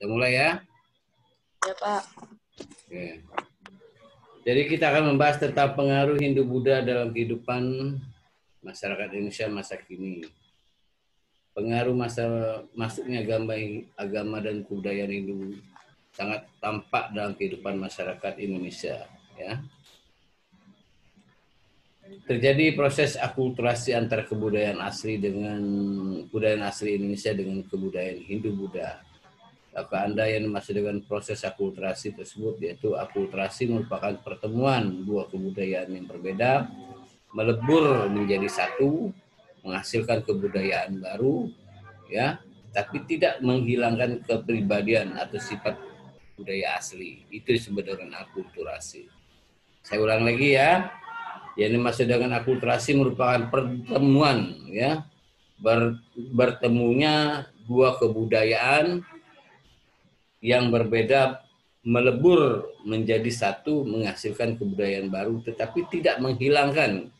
Kita mulai ya. Ya, Pak. Oke. Jadi kita akan membahas tentang pengaruh Hindu-Buddha dalam kehidupan masyarakat Indonesia masa kini. Pengaruh masuknya agama dan kebudayaan Hindu sangat tampak dalam kehidupan masyarakat Indonesia. Ya. Terjadi proses akulturasi antara kebudayaan asli Indonesia dengan kebudayaan Hindu-Buddha. Apakah Anda yang masih dengan proses akulturasi tersebut, yaitu akulturasi merupakan pertemuan dua kebudayaan yang berbeda, melebur menjadi satu, menghasilkan kebudayaan baru, ya, tapi tidak menghilangkan kepribadian atau sifat budaya asli. Itu disebut dengan akulturasi. Saya ulang lagi ya, yang dimaksud dengan akulturasi merupakan pertemuan, ya, bertemunya dua kebudayaan yang berbeda melebur menjadi satu, menghasilkan kebudayaan baru, tetapi tidak menghilangkan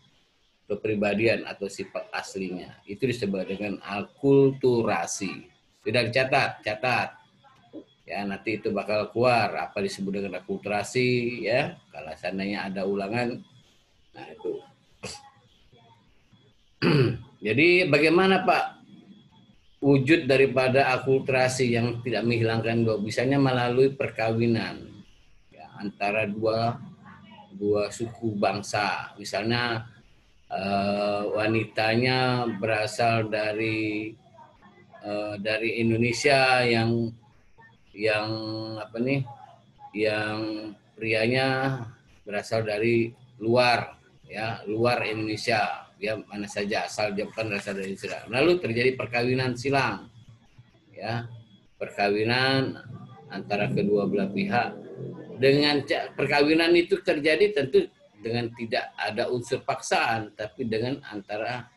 kepribadian atau sifat aslinya. Itu disebut dengan akulturasi. Sudah dicatat, catat. Ya, nanti itu bakal keluar apa disebut dengan akulturasi, ya. Kalau seandainya ada ulangan, nah itu. Jadi bagaimana Pak wujud daripada akulturasi yang tidak menghilangkan bisanya melalui perkawinan ya, antara dua suku bangsa. Misalnya wanitanya berasal dari Indonesia yang apa nih, yang prianya berasal dari luar Indonesia, ya mana saja asal dia bukan berasal dari Indonesia. Lalu terjadi perkawinan silang, ya, perkawinan antara kedua belah pihak. Dengan perkawinan itu terjadi tentu dengan tidak ada unsur paksaan, tapi dengan antara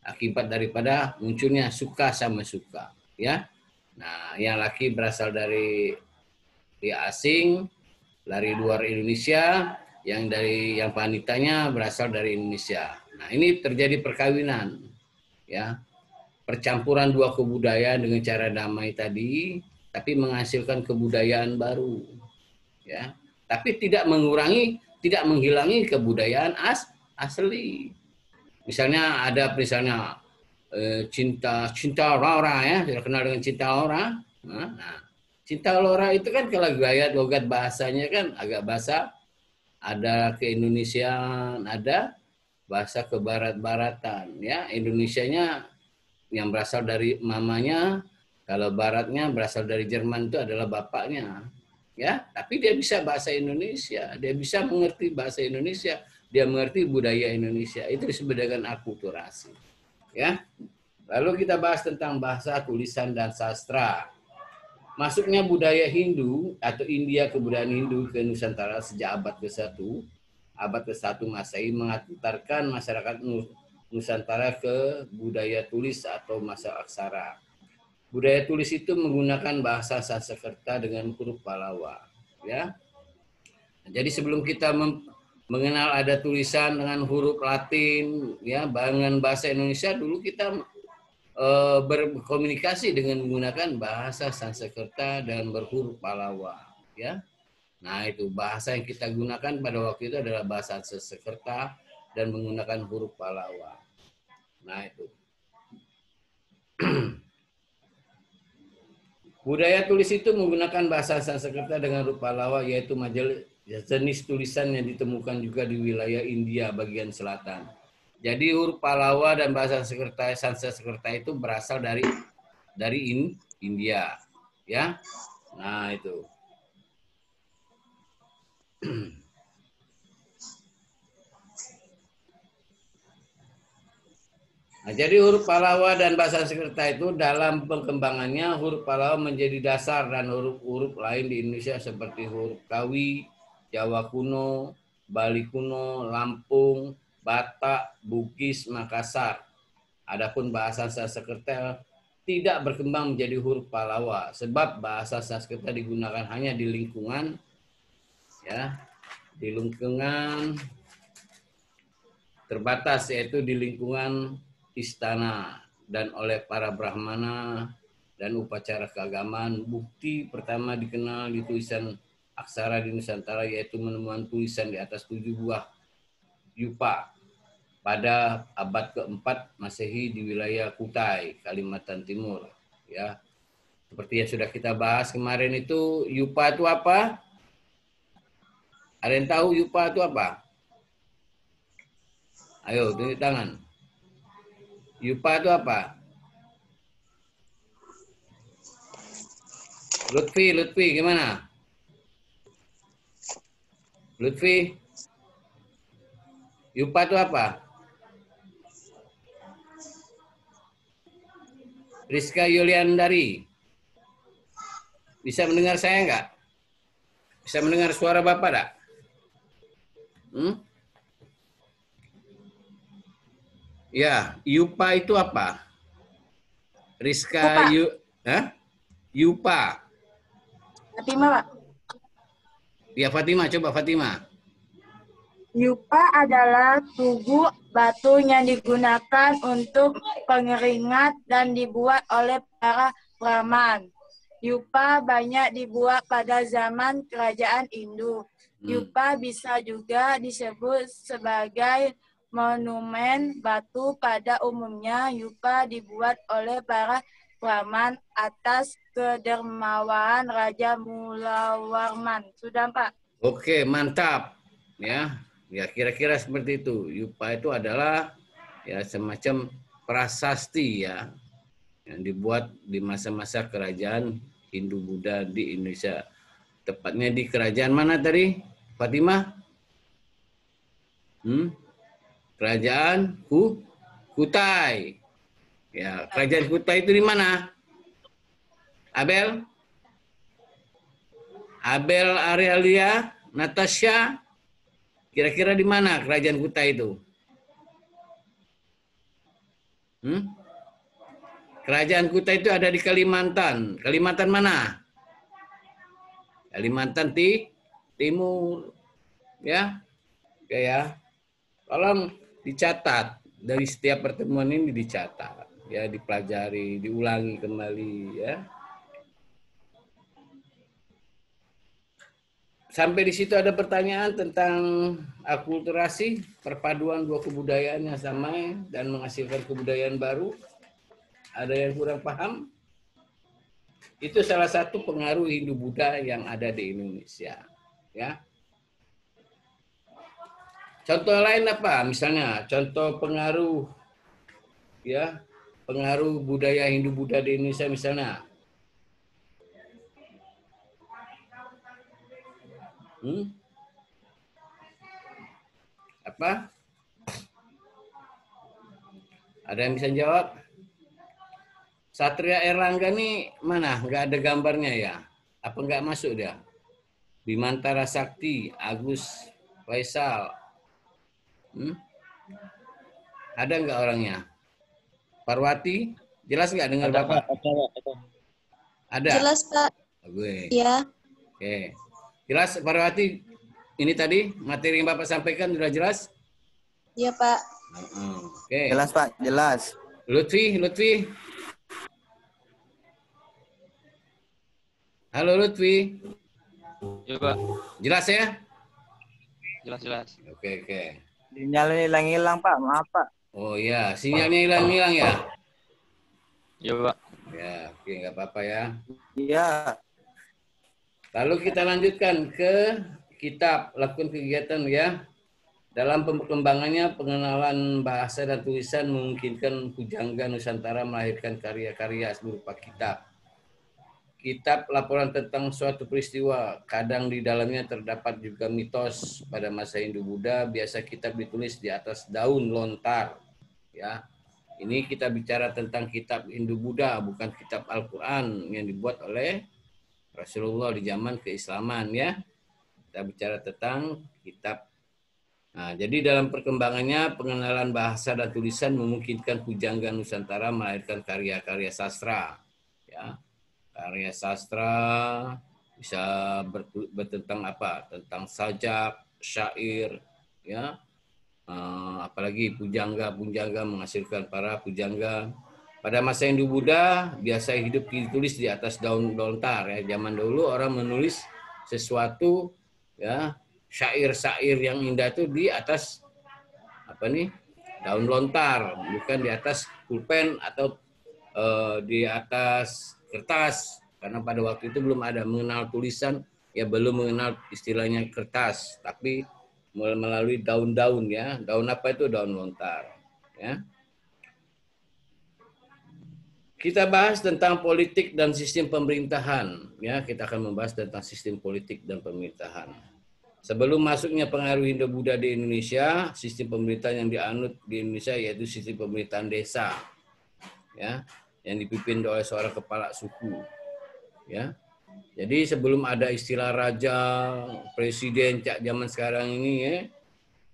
akibat daripada munculnya suka sama suka, ya. Nah, yang laki berasal dari asing, dari luar Indonesia, yang wanitanya berasal dari Indonesia. Nah, ini terjadi perkawinan, ya. Percampuran dua kebudayaan dengan cara damai tadi, tapi menghasilkan kebudayaan baru, ya. Tapi tidak menghilangi kebudayaan asli. Misalnya cinta Laura, ya, tidak kenal dengan cinta Laura. Nah, cinta Laura itu kan kalau gaya logat bahasanya kan agak bahasa, ada ke-Indonesiaan, ada bahasa ke barat-baratan, ya. Indonesianya yang berasal dari mamanya, kalau baratnya berasal dari Jerman itu adalah bapaknya, ya. Tapi dia bisa bahasa Indonesia, dia bisa mengerti bahasa Indonesia, dia mengerti budaya Indonesia. Itu disebut dengan akulturasi, ya. Lalu kita bahas tentang bahasa, tulisan, dan sastra. Masuknya budaya Hindu atau India, kebudayaan Hindu ke Nusantara sejak abad ke-1, Masehi mengantarkan masyarakat Nusantara ke budaya tulis atau masa aksara. Budaya tulis itu menggunakan bahasa Sanskerta dengan huruf Pallawa, ya. Jadi sebelum kita mengenal ada tulisan dengan huruf Latin, ya, dengan bahasa Indonesia, dulu kita berkomunikasi dengan menggunakan bahasa Sanskerta dan berhuruf Pallawa, ya. Nah, itu bahasa yang kita gunakan pada waktu itu adalah bahasa Sanskerta dan menggunakan huruf Pallawa. Nah, itu. Budaya tulis itu menggunakan bahasa Sanskerta dengan huruf Pallawa, yaitu jenis tulisan yang ditemukan juga di wilayah India bagian selatan. Jadi huruf Pallawa dan bahasa Sanskerta itu berasal dari India, ya. Nah, itu. Nah, jadi huruf Pallawa dan bahasa Sanskerta itu dalam perkembangannya huruf Pallawa menjadi dasar dan huruf-huruf lain di Indonesia seperti huruf Kawi, Jawa kuno, Bali kuno, Lampung, Batak, Bugis, Makassar. Adapun bahasa Sanskerta tidak berkembang menjadi huruf Pallawa sebab bahasa Sanskerta digunakan hanya di lingkungan, ya, di lingkungan terbatas, yaitu di lingkungan istana dan oleh para brahmana dan upacara keagamaan. Bukti pertama dikenal di tulisan aksara di Nusantara yaitu penemuan tulisan di atas 7 buah yupa pada abad keempat Masehi di wilayah Kutai, Kalimantan Timur. Ya, seperti yang sudah kita bahas kemarin itu, yupa itu apa? Ada yang tahu yupa itu apa? Ayo, tunjuk tangan. Yupa itu apa? Lutfi, gimana? Lutfi, yupa itu apa? Rizka Yuliandari, bisa mendengar saya enggak? Bisa mendengar suara Bapak enggak? Ya, yupa itu apa? Rizka Yupa. Fatima, Pak. Ya, Fatima, coba Fatima. Yupa adalah tugu batu yang digunakan untuk pengeringat dan dibuat oleh para Brahman. Yupa banyak dibuat pada zaman kerajaan Hindu. Yupa bisa juga disebut sebagai monumen batu. Pada umumnya, yupa dibuat oleh para Brahman atas kedermawan Raja Mulawarman. Sudah, Pak? Oke, mantap. Ya, kira-kira seperti itu. Yupa itu adalah ya semacam prasasti ya yang dibuat di masa-masa kerajaan Hindu-Buddha di Indonesia. Tepatnya di kerajaan mana tadi, Fatimah? Kerajaan Kutai. Ya, kerajaan Kutai itu di mana? Abel Arelia, Natasha, kira-kira di mana kerajaan Kutai itu? Kerajaan Kutai itu ada di Kalimantan. Kalimantan mana? Kalimantan Timur. Ya. Oke ya. Tolong dicatat. Dari setiap pertemuan ini dicatat. Ya, dipelajari, diulangi kembali ya. Sampai di situ ada pertanyaan tentang akulturasi, perpaduan dua kebudayaan yang sama dan menghasilkan kebudayaan baru. Ada yang kurang paham? Itu salah satu pengaruh Hindu-Buddha yang ada di Indonesia. Ya. Contoh lain apa? Misalnya contoh pengaruh ya, pengaruh budaya Hindu-Buddha di Indonesia misalnya. Apa? Ada yang bisa jawab? Satria Erlangga nih mana? Nggak ada gambarnya ya? Apa nggak masuk dia? Bimantara Sakti, Agus Faisal. Ada nggak orangnya? Parwati, jelas nggak dengar Bapak? Ada. Jelas, Pak. Iya. Oke. Jelas Parwati? Ini tadi materi yang Bapak sampaikan sudah jelas? Iya, Pak. Oke. Jelas, Pak. Jelas. Lutfi. Halo Lutfi. Iya, Pak. Jelas ya? Jelas. Oke. Sinyalnya hilang-hilang, Pak. Maaf, Pak. Oh ya, sinyalnya hilang-hilang ya? Iya, Pak. Ya, oke, nggak apa-apa ya. Iya. Lalu kita lanjutkan ke kitab, lakukan kegiatan ya. Dalam perkembangannya, pengenalan bahasa dan tulisan memungkinkan pujangga Nusantara melahirkan karya-karya berupa kitab. Kitab laporan tentang suatu peristiwa, kadang di dalamnya terdapat juga mitos. Pada masa Hindu-Buddha, biasa kitab ditulis di atas daun lontar. Ya, ini kita bicara tentang kitab Hindu-Buddha, bukan kitab Al-Quran yang dibuat oleh Rasulullah di zaman keislaman ya. Kita bicara tentang kitab. Nah, jadi dalam perkembangannya pengenalan bahasa dan tulisan memungkinkan pujangga Nusantara melahirkan karya-karya sastra. Ya, karya sastra bisa bertentang apa? Tentang sajak, syair, ya. Apalagi pujangga menghasilkan para pujangga. Pada masa Hindu-Buddha biasa hidup ditulis di atas daun lontar ya. Zaman dulu orang menulis sesuatu ya, syair-syair yang indah itu di atas daun lontar, bukan di atas pulpen atau di atas kertas, karena pada waktu itu belum ada mengenal tulisan, ya belum mengenal istilahnya kertas, tapi melalui daun-daun ya. Daun apa itu? Daun lontar ya. Kita bahas tentang politik dan sistem pemerintahan ya. Kita akan membahas tentang sistem politik dan pemerintahan. Sebelum masuknya pengaruh Hindu-Buddha di Indonesia, sistem pemerintahan yang dianut di Indonesia yaitu sistem pemerintahan desa ya, yang dipimpin oleh seorang kepala suku ya. Jadi sebelum ada istilah raja, presiden zaman sekarang ini ya,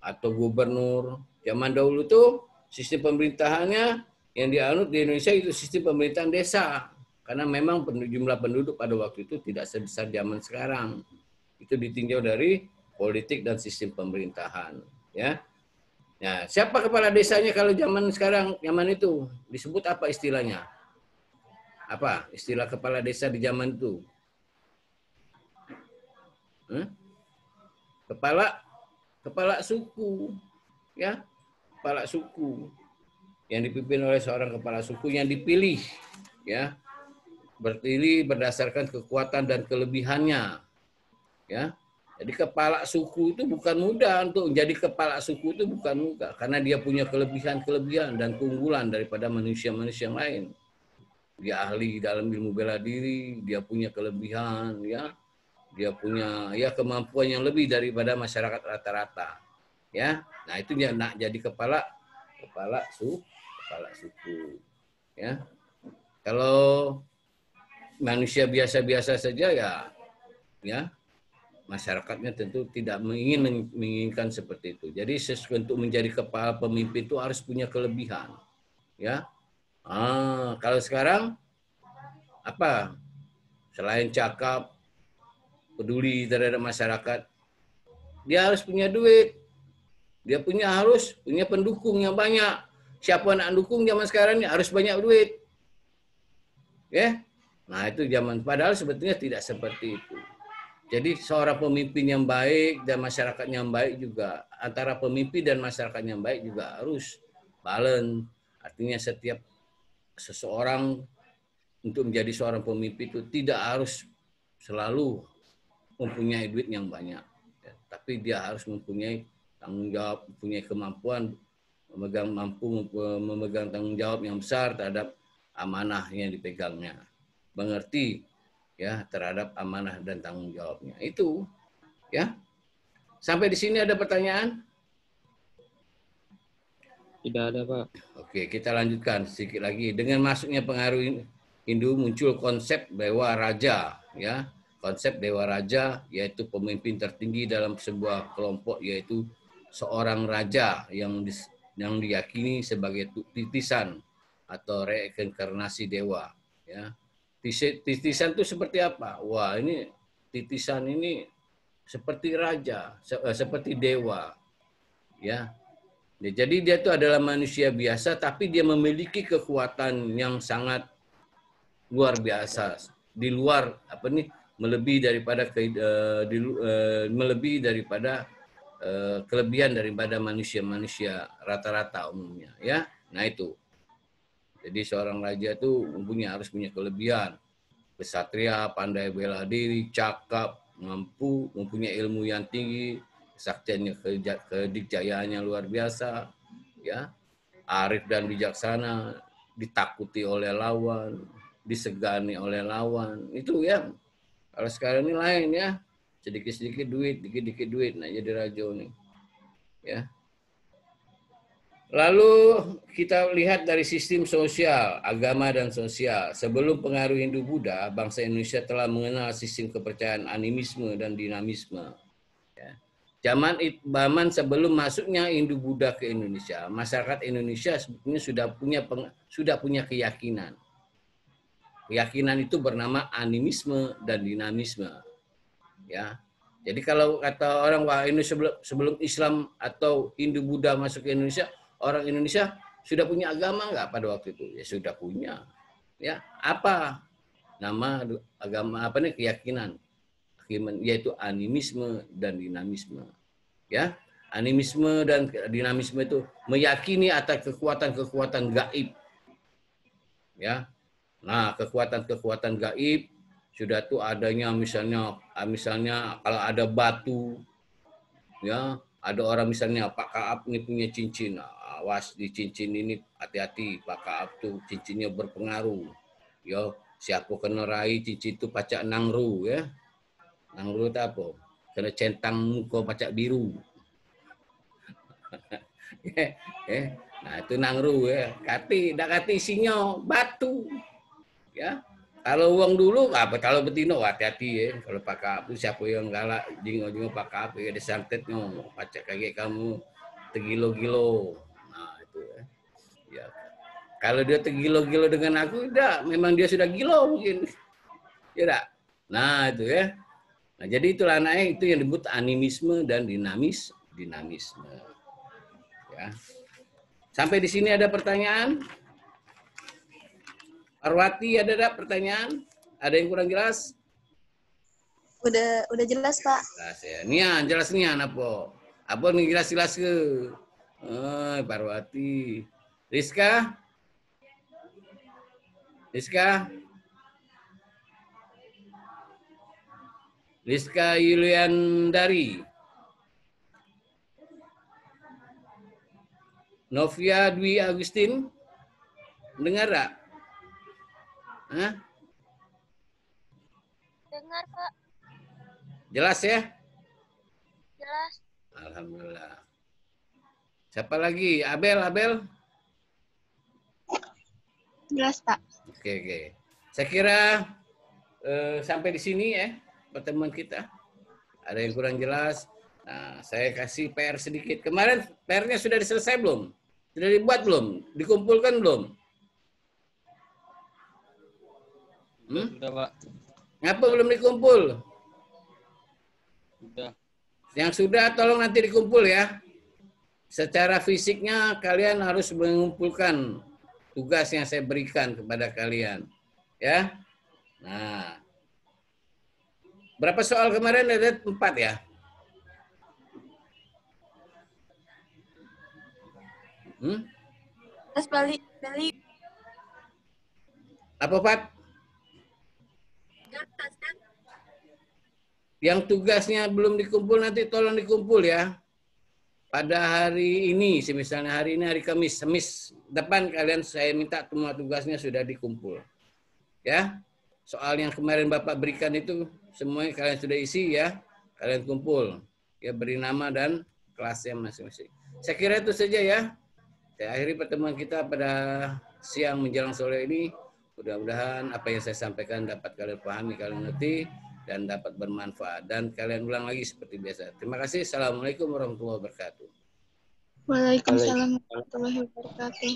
atau gubernur, zaman dahulu tuh sistem pemerintahannya yang dianut di Indonesia itu sistem pemerintahan desa. Karena memang jumlah penduduk pada waktu itu tidak sebesar zaman sekarang. Itu ditinjau dari politik dan sistem pemerintahan. Ya. Nah, siapa kepala desanya kalau zaman sekarang, zaman itu? Disebut apa istilahnya? Apa istilah kepala desa di zaman itu? Kepala suku. Ya, kepala suku. Yang dipimpin oleh seorang kepala suku yang dipilih ya, berdiri berdasarkan kekuatan dan kelebihannya ya. Jadi kepala suku itu bukan mudah, untuk menjadi kepala suku itu bukan mudah karena dia punya kelebihan dan keunggulan daripada manusia-manusia yang lain. Dia ahli dalam ilmu bela diri, dia punya kelebihan ya, dia punya ya kemampuan yang lebih daripada masyarakat rata-rata ya. Nah, itu dia nak jadi kepala suku ya. Kalau manusia biasa-biasa saja ya masyarakatnya tentu tidak menginginkan seperti itu. Jadi untuk menjadi kepala pemimpin itu harus punya kelebihan ya. Kalau sekarang apa? Selain cakap, peduli terhadap masyarakat, dia harus punya duit. Dia harus punya pendukung yang banyak. Siapa nak dukung zaman sekarang ini harus banyak duit. Ya. Nah, itu zaman, padahal sebetulnya tidak seperti itu. Jadi seorang pemimpin yang baik dan masyarakat yang baik juga, antara pemimpin dan masyarakat yang baik juga harus balance. Artinya setiap seseorang untuk menjadi seorang pemimpin itu tidak harus selalu mempunyai duit yang banyak. Ya, tapi dia harus mempunyai tanggung jawab, mempunyai kemampuan memegang tanggung jawab yang besar terhadap amanah yang dipegangnya. Mengerti ya terhadap amanah dan tanggung jawabnya. Itu ya. Sampai di sini ada pertanyaan? Tidak ada, Pak. Oke, kita lanjutkan sedikit lagi. Dengan masuknya pengaruh Hindu muncul konsep dewa raja ya. Konsep dewa raja yaitu pemimpin tertinggi dalam sebuah kelompok, yaitu seorang raja yang diyakini sebagai titisan atau reinkarnasi dewa ya. Titisan itu seperti apa? Wah, ini titisan ini seperti raja, seperti dewa ya. Jadi dia itu adalah manusia biasa tapi dia memiliki kekuatan yang sangat luar biasa, di luar melebihi daripada kelebihan daripada manusia-manusia rata-rata umumnya ya. Nah, itu. Jadi seorang raja itu harus punya kelebihan. Kesatria, pandai bela diri, cakap, mampu, mempunyai ilmu yang tinggi, kesaktiannya, kedikjayaannya luar biasa ya. Arif dan bijaksana, ditakuti oleh lawan, disegani oleh lawan. Itu ya. Kalau sekarang ini lain ya. Sedikit-sedikit duit, dikit-dikit duit, nah jadi raja nih. Ya. Lalu kita lihat dari sistem sosial, agama dan sosial. Sebelum pengaruh Hindu-Buddha, bangsa Indonesia telah mengenal sistem kepercayaan animisme dan dinamisme. Ya. Zaman sebelum masuknya Hindu-Buddha ke Indonesia, masyarakat Indonesia sebetulnya sudah punya keyakinan. Keyakinan itu bernama animisme dan dinamisme. Ya, jadi kalau kata orang wah ini sebelum Islam atau Hindu Buddha masuk ke Indonesia, orang Indonesia Sudah punya agama nggak pada waktu itu? Ya sudah punya. Ya, apa nama agama apa nih keyakinan? Yaitu animisme dan dinamisme. Ya, animisme dan dinamisme itu meyakini atas kekuatan-kekuatan gaib. Ya. Nah, kekuatan-kekuatan gaib sudah tuh adanya misalnya kalau ada batu, ya, ada orang misalnya Pak Kaab ini punya cincin, awas di cincin ini hati-hati, Pak Kaab tuh cincinnya berpengaruh. Ya, siapa kena raih cincin itu pacak nangru, ya. Nangru itu apa? Kena centang muka pacak biru. Nah, itu nangru, ya. Kati isinya batu. Ya, kalau uang dulu apa? Kalau betino hati-hati ya. Kalau Pak Kaab itu siapa yang galak jingo-jingo Pak Kaab ya disantetnya pacak kaget kamu tegilo-gilo. Nah itu ya. Ya. Kalau dia tegilo-gilo dengan aku, udah memang dia sudah gilo mungkin. Ya enggak? Nah itu ya. Nah jadi itulah anaknya itu yang disebut animisme dan dinamisme. Ya. Sampai di sini ada pertanyaan? Parwati ada pertanyaan? Ada yang kurang jelas? Udah jelas, Pak. Jelas ya. Nian, jelas nian apa? Apa nih jelas ke? Parwati. Rizka? Rizka Yuliandari. Novia Dwi Agustin. Dengar tak? Hah? Dengar, Pak. Jelas ya? Jelas. Alhamdulillah. Siapa lagi? Abel? Jelas, Pak. Oke. Saya kira sampai di sini ya pertemuan kita. Ada yang kurang jelas. Nah, saya kasih PR sedikit. Kemarin PR-nya sudah selesai belum? Sudah dibuat belum? Dikumpulkan belum? Sudah, Pak. Ngapa belum dikumpul? Sudah. Yang sudah tolong nanti dikumpul ya. Secara fisiknya kalian harus mengumpulkan tugas yang saya berikan kepada kalian. Ya. Nah. Berapa soal kemarin? Ada 4 ya? Terus balik. Apa, Pat? Yang tugasnya belum dikumpul nanti tolong dikumpul ya. Pada hari ini, misalnya hari ini hari Kamis, depan kalian saya minta semua tugasnya sudah dikumpul. Ya. Soal yang kemarin Bapak berikan itu semuanya kalian sudah isi ya. Kalian kumpul. Ya beri nama dan kelasnya masing-masing. Saya kira itu saja ya. Saya akhiri pertemuan kita pada siang menjelang sore ini. Mudah-mudahan apa yang saya sampaikan dapat kalian pahami, kalian ngerti, dan dapat bermanfaat. Dan kalian ulang lagi seperti biasa. Terima kasih. Assalamualaikum warahmatullahi wabarakatuh. Waalaikumsalam warahmatullahi wabarakatuh.